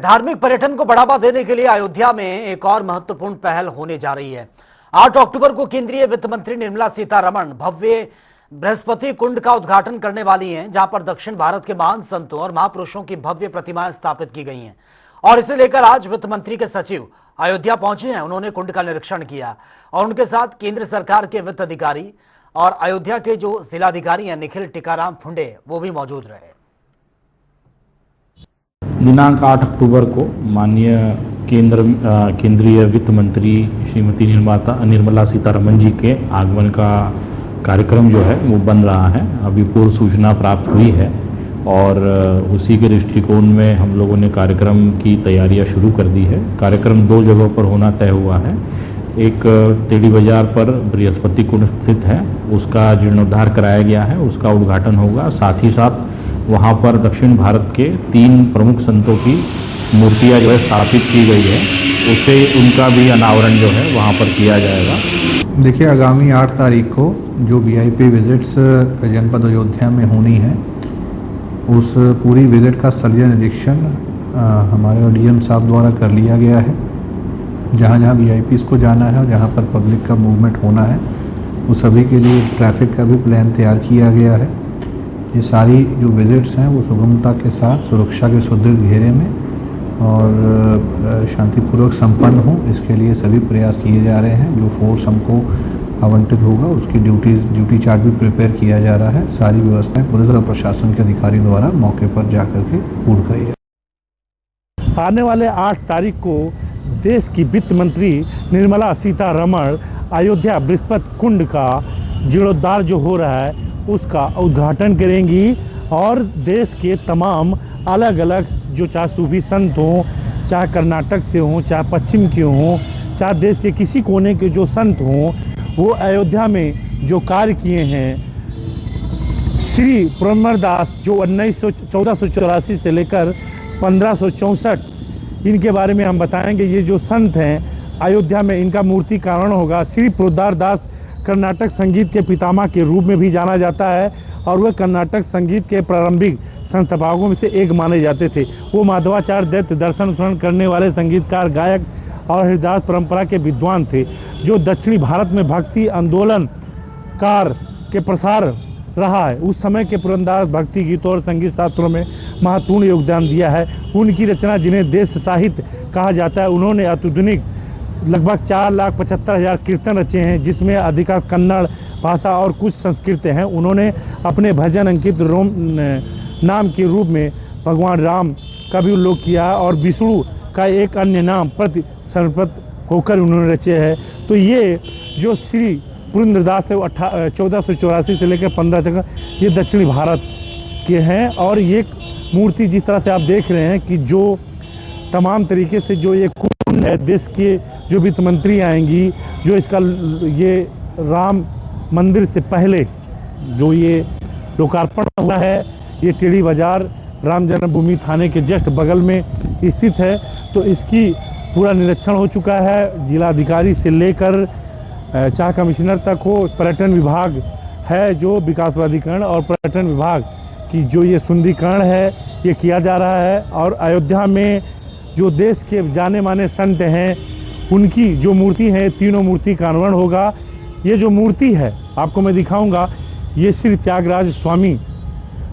धार्मिक पर्यटन को बढ़ावा देने के लिए अयोध्या में एक और महत्वपूर्ण पहल होने जा रही है। 8 अक्टूबर को केंद्रीय वित्त मंत्री निर्मला सीतारमण भव्य बृहस्पति कुंड का उद्घाटन करने वाली हैं, जहां पर दक्षिण भारत के महान संतों और महापुरुषों की भव्य प्रतिमाएं स्थापित की गई हैं। और इसे लेकर आज वित्त मंत्री के सचिव अयोध्या पहुंचे हैं। उन्होंने कुंड का निरीक्षण किया और उनके साथ केंद्र सरकार के वित्त अधिकारी और अयोध्या के जो जिलाधिकारी हैं निखिल टीकाराम फुंडे, वो भी मौजूद रहे। दिनांक 8 अक्टूबर को माननीय केंद्रीय वित्त मंत्री श्रीमती निर्मला सीतारमण जी के आगमन का कार्यक्रम जो है वो बन रहा है। अभी पूर्व सूचना प्राप्त हुई है और उसी के दृष्टिकोण में हम लोगों ने कार्यक्रम की तैयारियां शुरू कर दी है। कार्यक्रम 2 जगहों पर होना तय हुआ है। एक टेढ़ी बाजार पर बृहस्पति कुंड स्थित है, उसका जीर्णोद्धार कराया गया है, उसका उद्घाटन होगा। साथ ही साथ वहाँ पर दक्षिण भारत के 3 प्रमुख संतों की मूर्तियाँ जो है स्थापित की गई है, उसे उनका भी अनावरण जो है वहाँ पर किया जाएगा। देखिए, आगामी 8 तारीख को जो वीआईपी विजिट्स जनपद अयोध्या में होनी है, उस पूरी विजिट का स्थलीय निरीक्षण हमारे डीएम साहब द्वारा कर लिया गया है। जहाँ जहाँ वीआईपीज़ को जाना है और जहाँ पर पब्लिक का मूवमेंट होना है, उस सभी के लिए ट्रैफिक का भी प्लान तैयार किया गया है। ये सारी जो विजिट्स हैं वो सुगमता के साथ सुरक्षा के सुदृढ़ घेरे में और शांतिपूर्वक संपन्न हो, इसके लिए सभी प्रयास किए जा रहे हैं। जो फोर्स हमको आवंटित होगा उसकी ड्यूटी चार्ट भी प्रिपेयर किया जा रहा है। सारी व्यवस्थाएं पुलिस और प्रशासन के अधिकारी द्वारा मौके पर जाकर के पूर्ण करी है। आने वाले 8 तारीख को देश की वित्त मंत्री निर्मला सीतारमण अयोध्या बृहस्पति कुंड का जीर्णोद्धार जो हो रहा है उसका उद्घाटन करेंगी और देश के तमाम अलग अलग जो चाहे सूफी संत हों, चाहे कर्नाटक से हों, चाहे पश्चिम के हों, चाहे देश के किसी कोने के जो संत हों, वो अयोध्या में जो कार्य किए हैं। श्री पुरंदरदास जो 1484 से लेकर 1564, इनके बारे में हम बताएंगे। ये जो संत हैं अयोध्या में, इनका मूर्तिकरण होगा। श्री पुरंदरदास कर्नाटक संगीत के पितामह के रूप में भी जाना जाता है और वह कर्नाटक संगीत के प्रारंभिक संस्थापकों में से एक माने जाते थे। वो माधवाचार्य दैत्य दर्शन अनुसरण करने वाले संगीतकार, गायक और हरिदास परंपरा के विद्वान थे, जो दक्षिणी भारत में भक्ति आंदोलनकार के प्रसार रहा है। उस समय के पुरंदरदास भक्ति गीतों और संगीत शास्त्रों में महत्वपूर्ण योगदान दिया है। उनकी रचना, जिन्हें देश साहित्य कहा जाता है, उन्होंने अत्याधुनिक लगभग 4,75,000 कीर्तन रचे हैं, जिसमें अधिकांश कन्नड़ भाषा और कुछ संस्कृत हैं। उन्होंने अपने भजन अंकित नाम के रूप में भगवान राम का भी उल्लेख किया और विष्णु का एक अन्य नाम प्रति समर्पित होकर उन्होंने रचे हैं। तो ये जो श्री पुरंदरदास है 1484 से लेकर 15 तक ये दक्षिणी भारत के हैं। और ये मूर्ति जिस तरह से आप देख रहे हैं कि जो तमाम तरीके से जो ये कुंड है, देश के जो वित्त मंत्री आएंगी, जो इसका ये राम मंदिर से पहले जो ये लोकार्पण हुआ है, ये टेढ़ी बाजार राम जन्मभूमि थाने के जस्ट बगल में स्थित है। तो इसकी पूरा निरीक्षण हो चुका है। जिलाधिकारी से लेकर चाहे कमिश्नर तक हो, पर्यटन विभाग है जो विकास प्राधिकरण और पर्यटन विभाग की जो ये सुंदरीकरण है ये किया जा रहा है। और अयोध्या में जो देश के जाने माने संत हैं उनकी जो मूर्ति है, तीनों मूर्ति का अनावरण होगा। ये जो मूर्ति है आपको मैं दिखाऊंगा, ये श्री त्यागराज स्वामी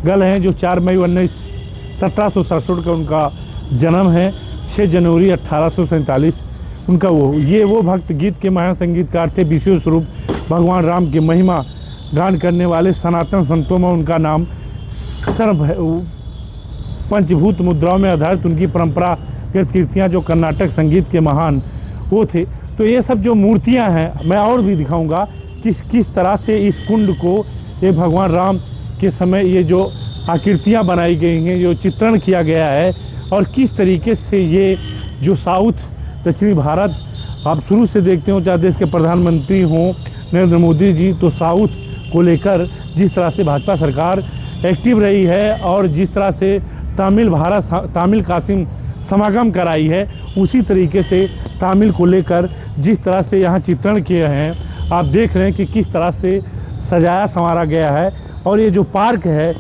गल हैं, जो 4 मई 1767 का उनका जन्म है। 6 जनवरी 1847 उनका वो भक्त गीत के महान संगीतकार थे। विशेष स्वरूप भगवान राम की महिमा गान करने वाले सनातन संतों में उनका नाम सर्व पंचभूत मुद्राओं में आधारित उनकी परंपरा कृतियाँ जो कर्नाटक संगीत के महान वो थे। तो ये सब जो मूर्तियां हैं मैं और भी दिखाऊंगा किस तरह से इस कुंड को ये भगवान राम के समय ये जो आकृतियां बनाई गई हैं, जो चित्रण किया गया है, और किस तरीके से ये जो साउथ दक्षिणी भारत आप शुरू से देखते हो, चाहे देश के प्रधानमंत्री हों नरेंद्र मोदी जी, तो साउथ को लेकर जिस तरह से भाजपा सरकार एक्टिव रही है और जिस तरह से तमिल कासिम समागम कराई है, उसी तरीके से तमिल को लेकर जिस तरह से यहाँ चित्रण किए हैं, आप देख रहे हैं कि किस तरह से सजाया संवारा गया है। और ये जो पार्क है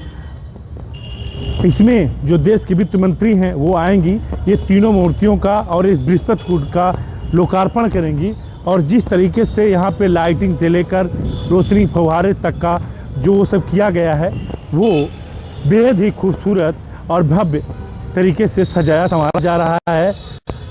इसमें जो देश की वित्त मंत्री हैं वो आएंगी, ये तीनों मूर्तियों का और इस बृहस्पति कुंड का लोकार्पण करेंगी। और जिस तरीके से यहाँ पे लाइटिंग से लेकर रोशनी फव्वारे तक का जो वो सब किया गया है वो बेहद ही खूबसूरत और भव्य तरीके से सजाया संवारा जा रहा है।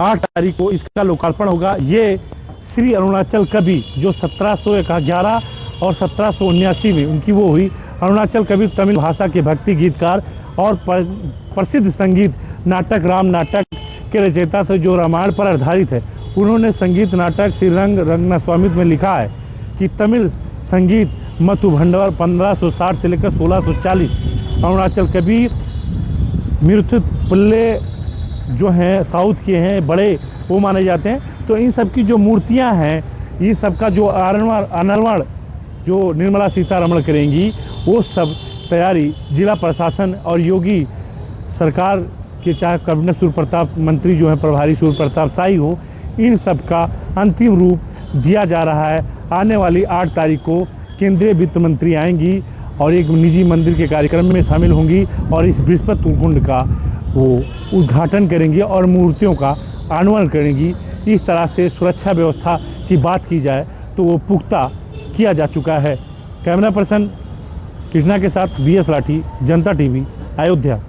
8 तारीख को इसका लोकार्पण होगा। ये श्री अरुणाचल कवि जो 1711 और 1779 में उनकी वो हुई, अरुणाचल कवि तमिल भाषा के भक्ति गीतकार और प्रसिद्ध संगीत नाटक राम नाटक के रचयिता थे जो रामायण पर आधारित है। उन्होंने संगीत नाटक श्रीरंग रंगनास्वामित में लिखा है कि तमिल संगीत मतु भंडार 1560 से लेकर 1640। अरुणाचल कवि मृत्यु पिल्ले जो हैं साउथ के हैं बड़े वो माने जाते हैं। तो इन सब की जो मूर्तियां हैं, ये सब का जो अनावरण जो निर्मला सीतारमण करेंगी वो सब तैयारी जिला प्रशासन और योगी सरकार के, चाहे कैबिनेट सूर्य प्रताप मंत्री जो हैं प्रभारी सूर्य प्रताप शाही हो, इन सब का अंतिम रूप दिया जा रहा है। आने वाली 8 तारीख को केंद्रीय वित्त मंत्री आएंगी और एक निजी मंदिर के कार्यक्रम में शामिल होंगी और इस बृहस्पति कुंड का वो उद्घाटन करेंगी और मूर्तियों का अनावरण करेंगी। इस तरह से सुरक्षा व्यवस्था की बात की जाए तो वो पुख्ता किया जा चुका है। कैमरा पर्सन कृष्णा के साथ BS लाठी, जनता TV, अयोध्या।